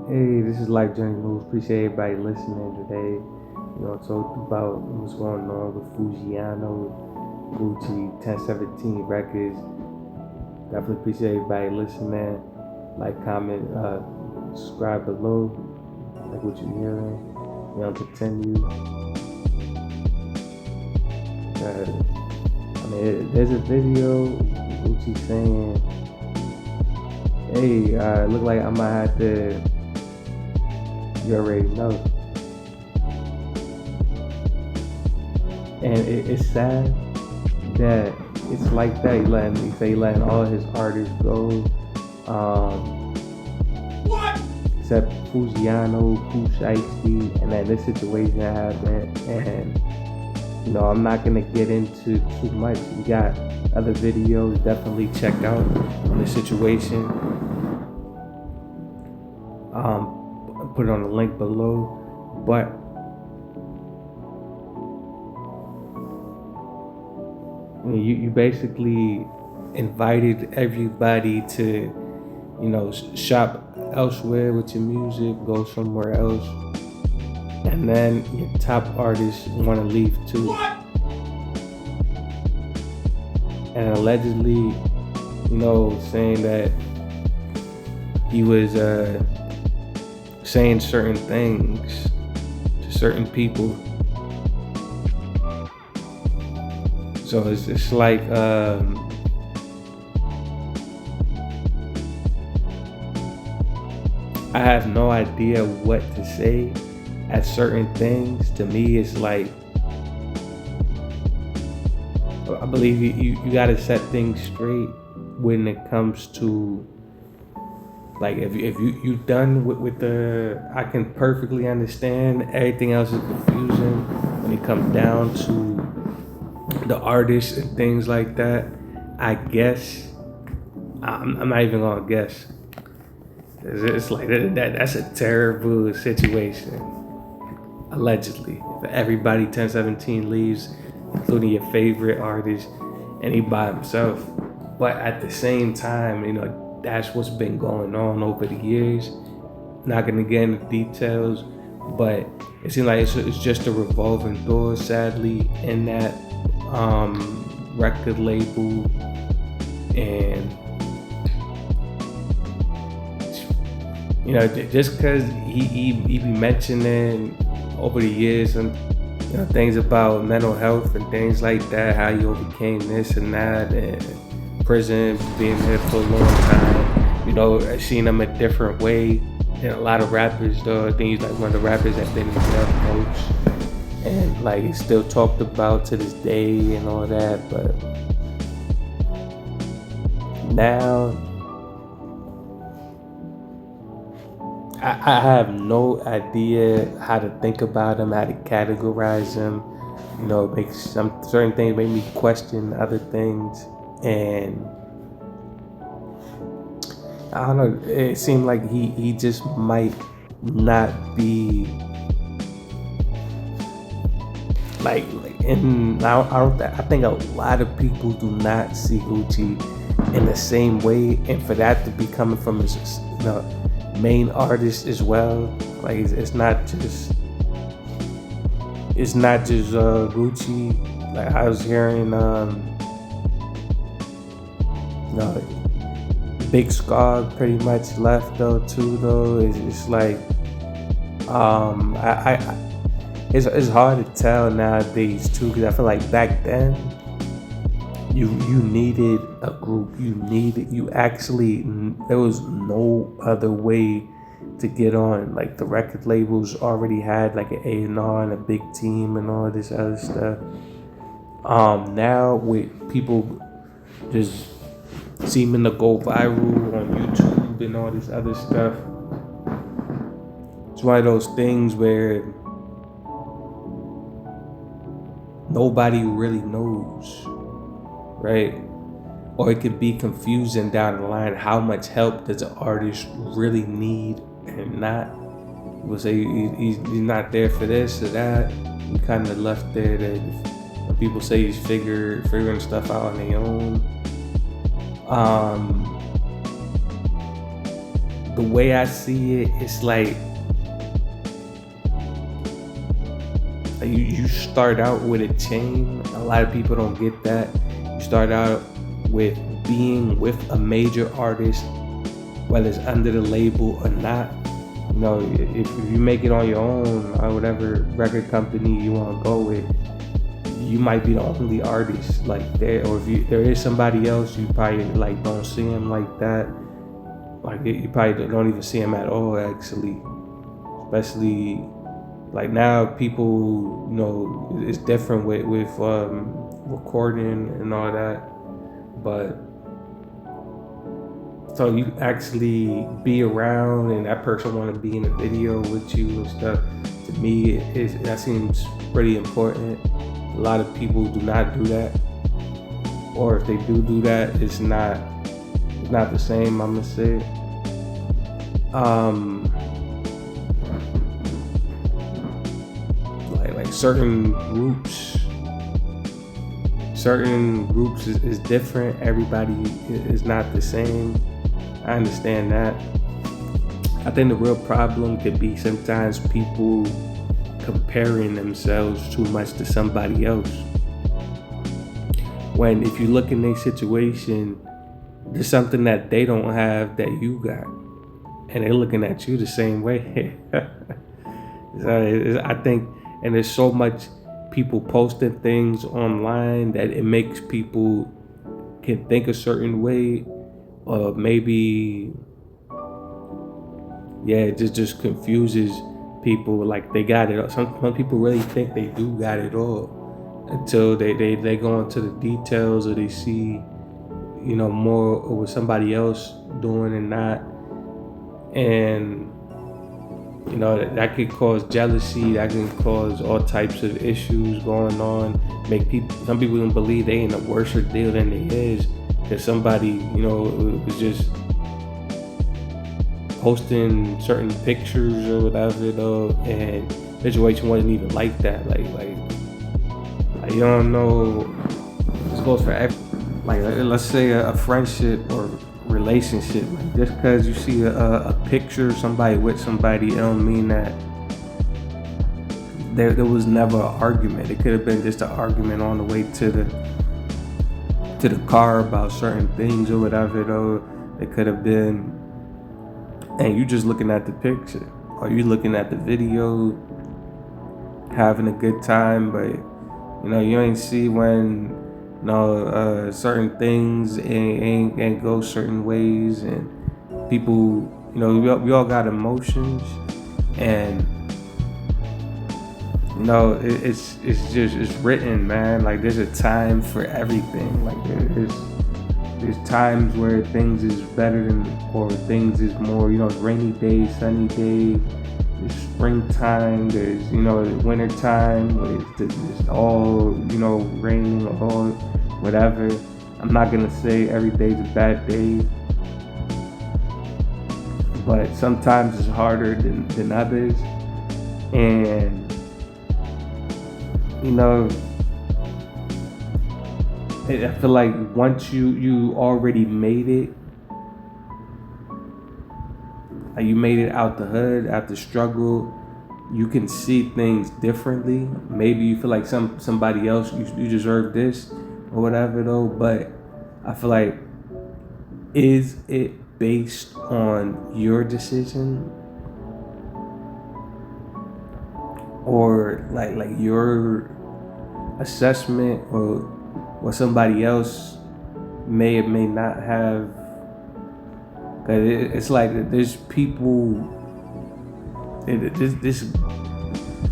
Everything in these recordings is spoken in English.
Hey, this is Life Journey Moves. Appreciate everybody listening today. Talked about what's going on with Foogiano Gucci 1017 Records. Definitely appreciate everybody listening. Like, comment, subscribe below. Like what you're hearing. Continue. There's a video Gucci saying, "Hey, look like I might have to." You already know. And it's sad that it's like that. He letting all his artists go. What? Except Foogiano, Gucci, and then this situation happened. And I'm not gonna get into too much. We got other videos. Definitely check out the situation. Put it on the link below, but you basically invited everybody to shop elsewhere with your music, go somewhere else, and then your top artists want to leave too. What? And allegedly, saying that he was saying certain things to certain people. So it's like I have no idea what to say at certain things. To me, it's like I believe you gotta set things straight when it comes to, like, if you done with the, I can perfectly understand everything else is confusing when it comes down to the artists and things like that. I guess I'm not even gonna guess. It's like that's a terrible situation. Allegedly, if everybody 1017 leaves, including your favorite artist, and he by himself. But at the same time, that's what's been going on over the years. Not gonna get into details, but it seems like it's just a revolving door, sadly, in that record label. And just because he be mentioning over the years and things about mental health and things like that, how he overcame this and that, and prison, being there for a long time. I've seen him a different way than a lot of rappers, though. I think he's like one of the rappers that been in jail most, and like he's still talked about to this day and all that. But now I have no idea how to think about him, how to categorize him. Makes some certain things make me question other things. And I don't know, it seemed like he just might not be like and I think a lot of people do not see Gucci in the same way, and for that to be coming from his main artist as well, like it's not just Gucci. Like I was hearing Big Scar pretty much left though too though. It's like it's hard to tell nowadays too, because I feel like back then you needed a group. There was no other way to get on. Like the record labels already had like an A&R and a big team and all this other stuff. Now with people just seeming to go viral on YouTube and all this other stuff, it's one of those things where nobody really knows, right? Or it could be confusing down the line. How much help does an artist really need and not? People say he's not there for this or that. We kind of left there that people say he's figuring stuff out on their own. the way I see it, it's like you start out with a chain. A lot of people don't get that. You start out with being with a major artist, whether it's under the label or not. You know, if you make it on your own or whatever record company you want to go with, you might be the only artist like there. Or if there is somebody else, you probably like don't see him like that. Like you probably don't even see him at all, actually. Especially like now, people, you know, it's different with recording and all that. But so you actually be around and that person want to be in a video with you and stuff. To me, that seems pretty important. A lot of people do not do that, or if they do that, it's not the same. I'm gonna say. Like certain groups is different. Everybody is not the same. I understand that. I think the real problem could be sometimes people comparing themselves too much to somebody else. When if you look in their situation, there's something that they don't have that you got, and they're looking at you the same way. So I think, and there's so much people posting things online that it makes people can think a certain way, or maybe, it just confuses people. Like they got it all. Some people really think they do got it all until they go into the details, or they see, you know, more of what somebody else doing and not. And you know, that could cause jealousy, that can cause all types of issues going on, make some people even believe they in a worse deal than they is, because somebody, you know, was just posting certain pictures or whatever, though, and the situation wasn't even like that. Like you don't know. This goes for like let's say a friendship or relationship. Like just because you see a picture of somebody with somebody, it don't mean that there was never an argument. It could have been just an argument on the way to the car about certain things or whatever, though. It could have been, and you just looking at the picture, or you looking at the video, having a good time, but you know, you ain't see when certain things ain't go certain ways, and people, you know, we all got emotions, and you know, it's written, man. Like there's a time for everything. Like there's times where things is better than, or things is more, you know, rainy day, sunny day. There's springtime, there's, you know, winter time, it's all, you know, raining or all whatever. I'm not gonna say every day's a bad day, but sometimes it's harder than others. And you know, I feel like once you already made it, like you made it out the hood, out the struggle, you can see things differently. Maybe you feel like somebody else, you deserve this or whatever, though. But I feel like, is it based on your decision, or like your assessment, or what somebody else may or may not have? Cause it's like there's people. This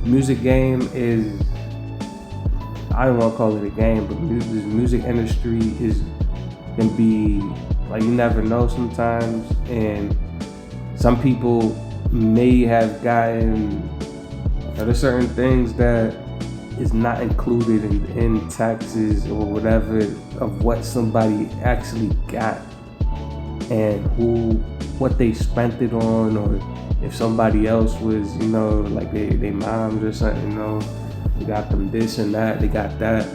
music game is, I don't want to call it a game, but this music industry can be like, you never know sometimes, and some people may have gotten, there's certain things that is not included in taxes or whatever of what somebody actually got, and what they spent it on, or if somebody else was, you know, like they moms or something, you know, they got them this and that, they got that,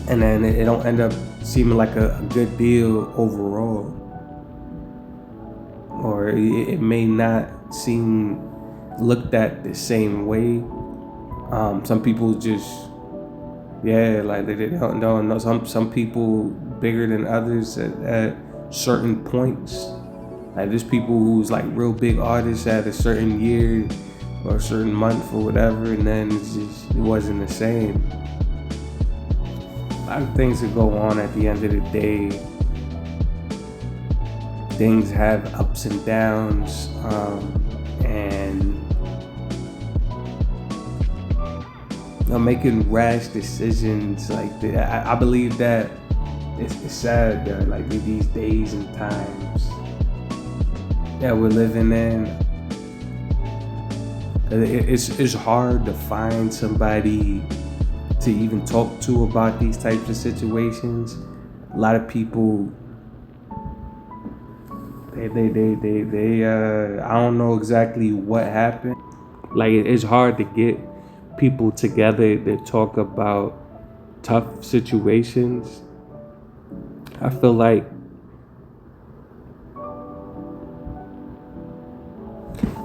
and then it don't end up seeming like a good deal overall, or or it may not seem looked at the same way. Some people just, yeah, like they don't know. Some people bigger than others at certain points. Like there's people who's like real big artists at a certain year or a certain month or whatever, and then it wasn't the same. A lot of things that go on at the end of the day. Things have ups and downs, and making rash decisions like that. I believe that it's sad that like these days and times that we're living in, it's hard to find somebody to even talk to about these types of situations. A lot of people, they I don't know exactly what happened. Like it's hard to get people together to talk about tough situations. I feel like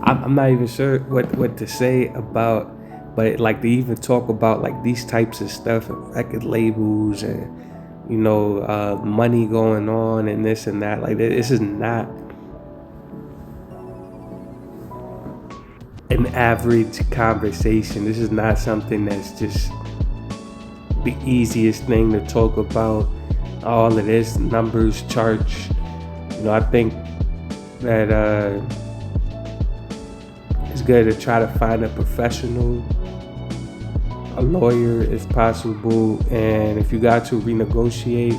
I'm not even sure what to say about, but like to even talk about like these types of stuff, record labels and money going on and this and that. Like this is not an average conversation. This is not something that's just the easiest thing to talk about. All of this, numbers, charts. I think that it's good to try to find a professional, a lawyer if possible, and if you got to renegotiate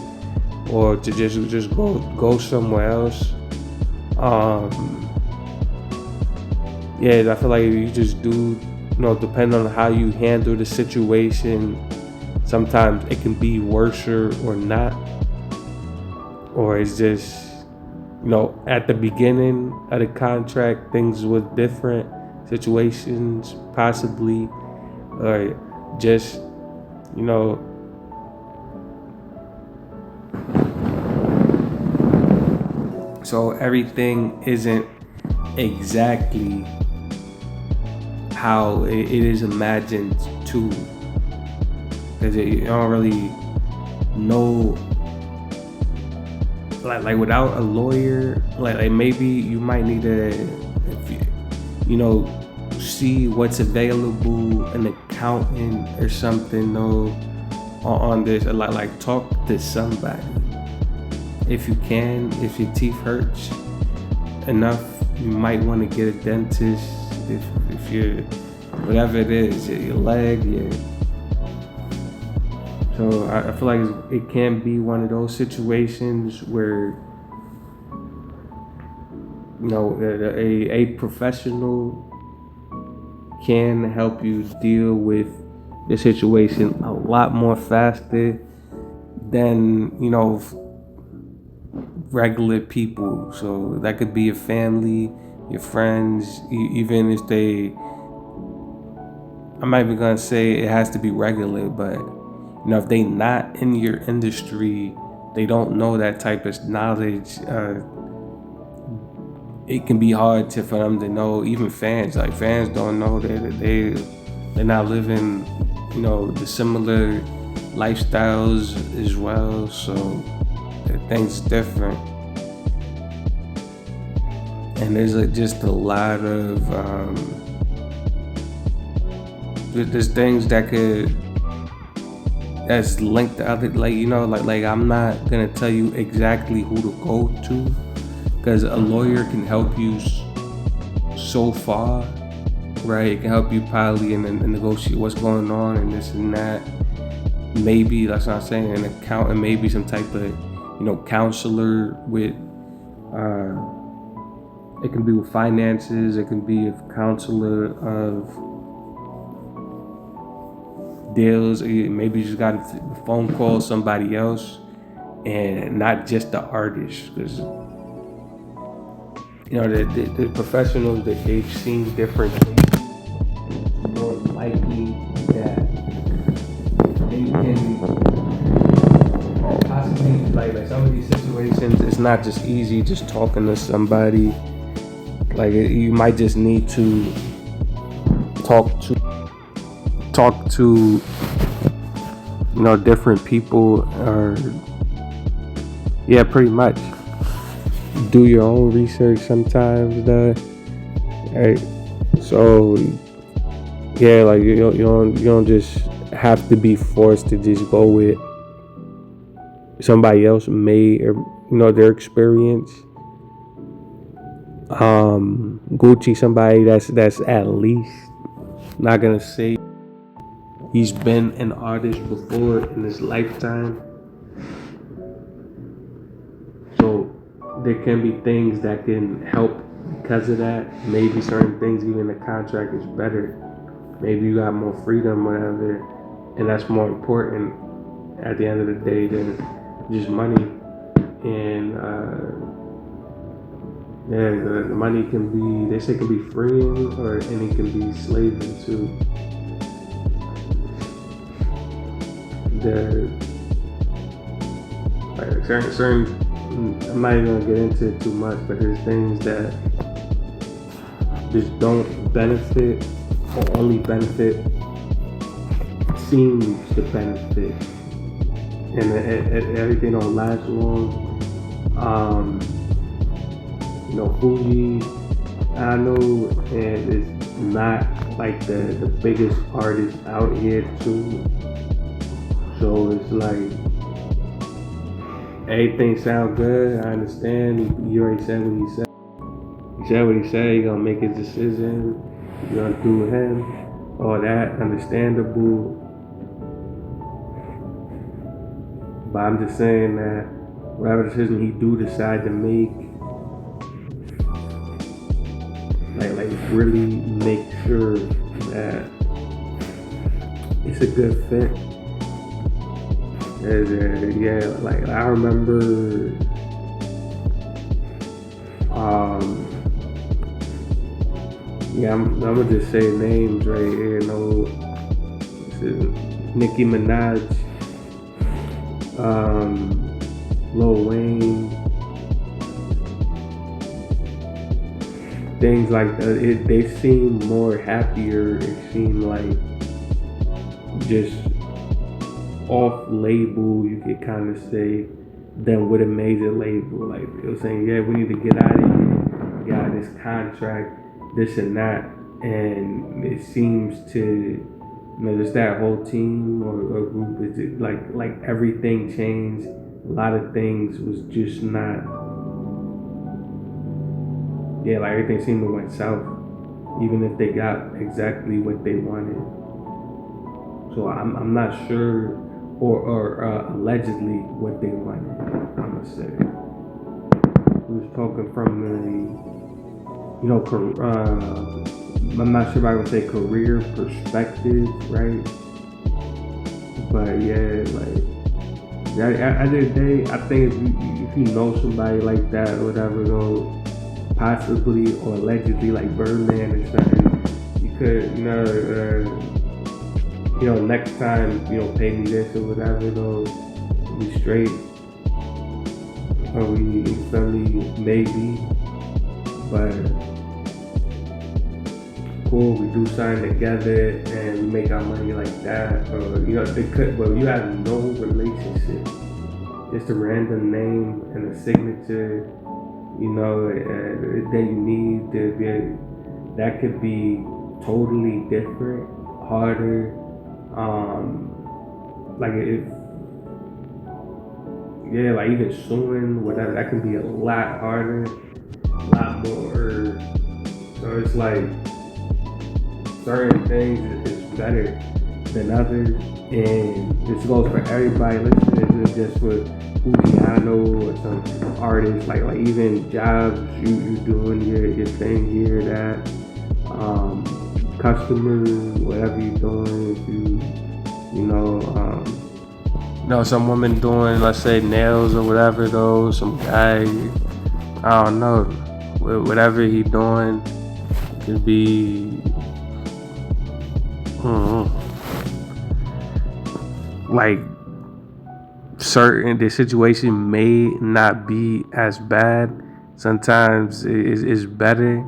or to just go somewhere else. Yeah, I feel like you just do, depending on how you handle the situation, sometimes it can be worse or not. Or it's just, at the beginning of the contract, things were different, situations possibly, or just, so everything isn't exactly how it is imagined to, because you don't really know. Like without a lawyer, like maybe you might need to, see what's available, an accountant or something, though, on this. Like talk to somebody if you can. If your teeth hurts enough, you might want to get a dentist. If you're, whatever it is, your leg, So I feel like it can be one of those situations where, a professional can help you deal with the situation a lot more faster than, regular people. So that could be your family, your friends, even if I'm not even gonna say it has to be regular, but if they not in your industry, they don't know that type of knowledge. It can be hard for them to know. Even fans, like fans, don't know that they're not living, the similar lifestyles as well. So things different, and there's just a lot of there's things that's linked to other, like I'm not gonna tell you exactly who to go to, because a lawyer can help you so far, right? It can help you probably and negotiate what's going on and this and that. Maybe, that's what I'm saying, an accountant, maybe some type of counselor with it can be with finances, it can be a counselor of deals. Maybe you just got a phone call somebody else and not just the artist, because the professionals that they've seen different things, more likely that they can possibly, like some of these situations, it's not just easy just talking to somebody Like you might just need to talk to different people, or yeah, pretty much do your own research sometimes. Right? So yeah, like you don't just have to be forced to just go with somebody else made, or their experience. Gucci, somebody that's at least, not gonna say he's been an artist before in his lifetime, so there can be things that can help because of that. Maybe certain things, even the contract is better. Maybe you got more freedom, whatever, and that's more important at the end of the day than just money. And yeah, the money can be, they say, can be freeing, and it can be slaving too. Certain, I'm not even gonna get into it too much, but there's things that just don't benefit, or only benefit seems to benefit, and everything don't last long. Fuji, I know, and it's not like the biggest artist out here too. So it's like everything sounds good. I understand. He already said what he said. He said what he said. He gonna make his decision. He's gonna do him. All that, understandable. But I'm just saying that whatever decision he do decide to make, like really make sure that it's a good fit. Yeah, like I remember, I'm gonna just say names right here. Nicki Minaj, Lil Wayne, things like that. They seem more happier. It seemed like just off label, you could kind of say, than with a major label. Like it was saying, yeah, we need to get out of here, get out of this contract, this and that. And it seems to, just that whole team or group, is it like everything changed. A lot of things was just not, like everything seemed to went south, even if they got exactly what they wanted. So I'm not sure, or allegedly what they wanted, I'ma say. We was talking from I'm not sure if I would say career perspective, right? But yeah, like at the end of the day, I think if you know somebody like that or whatever, though, possibly or allegedly like Birdman or something, you could, next time, pay me this or whatever, though, we straight. Or we, feel me, maybe. But cool, we do something together and we make our money like that. Or, they could, but you have no relationship. Just a random name and a signature, that you need to be, that could be totally different, harder. Like like even suing, whatever, that can be a lot harder, a lot more. So it's like certain things is better than others, and this goes for everybody listening. It's just for Foogiano or some artists, like even jobs, you doing your thing here, that customers, whatever you're doing, if some woman doing, let's say, nails or whatever, though, some guy, I don't know, whatever he doing, could be, like, the situation may not be as bad. Sometimes it's better.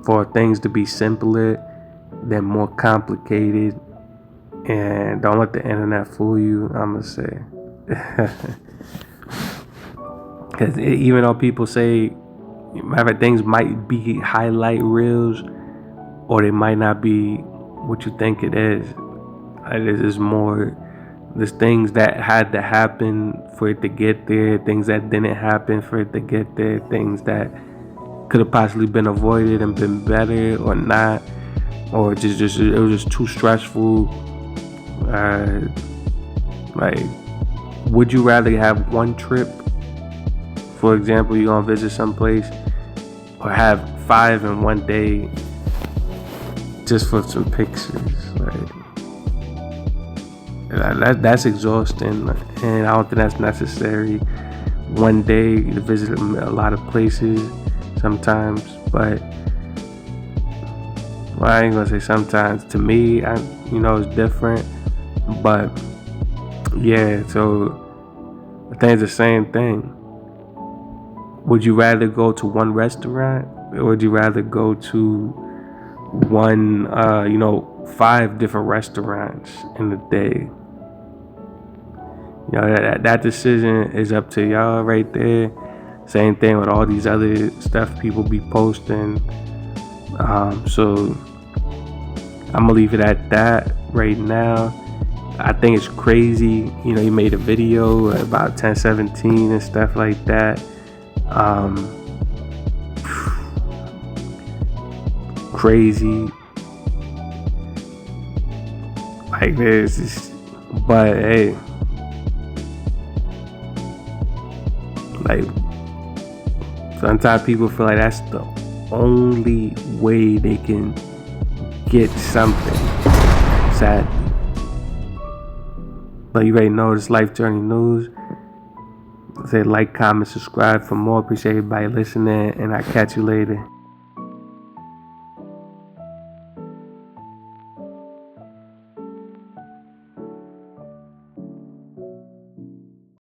for things to be simpler than more complicated. And don't let the internet fool you, I'm gonna say. Because even though people say, matter of things might be highlight reels, or they might not be what you think it is. It is more, there's things that had to happen for it to get there, things that didn't happen for it to get there, things that could have possibly been avoided and been better or not, or just it was just too stressful. Like, would you rather have one trip? For example, you're gonna visit someplace, or have 5 in one day just for some pictures? Like, that's exhausting, and I don't think that's necessary. One day to visit a lot of places sometimes, but well, I ain't gonna say sometimes. To me, it's different. But yeah, so I think it's the same thing. Would you rather go to one restaurant, or would you rather go to 5 different restaurants in a day? That decision is up to y'all right there. Same thing with all these other stuff people be posting. So I'm gonna leave it at that right now. I think it's crazy. He made a video about 1017 and stuff like that. Crazy. Like this, but hey, like sometimes people feel like that's the only way they can get something. Sadly. But you already know this Life Journey News. Say like, comment, subscribe for more. Appreciate everybody listening, and I'll catch you later.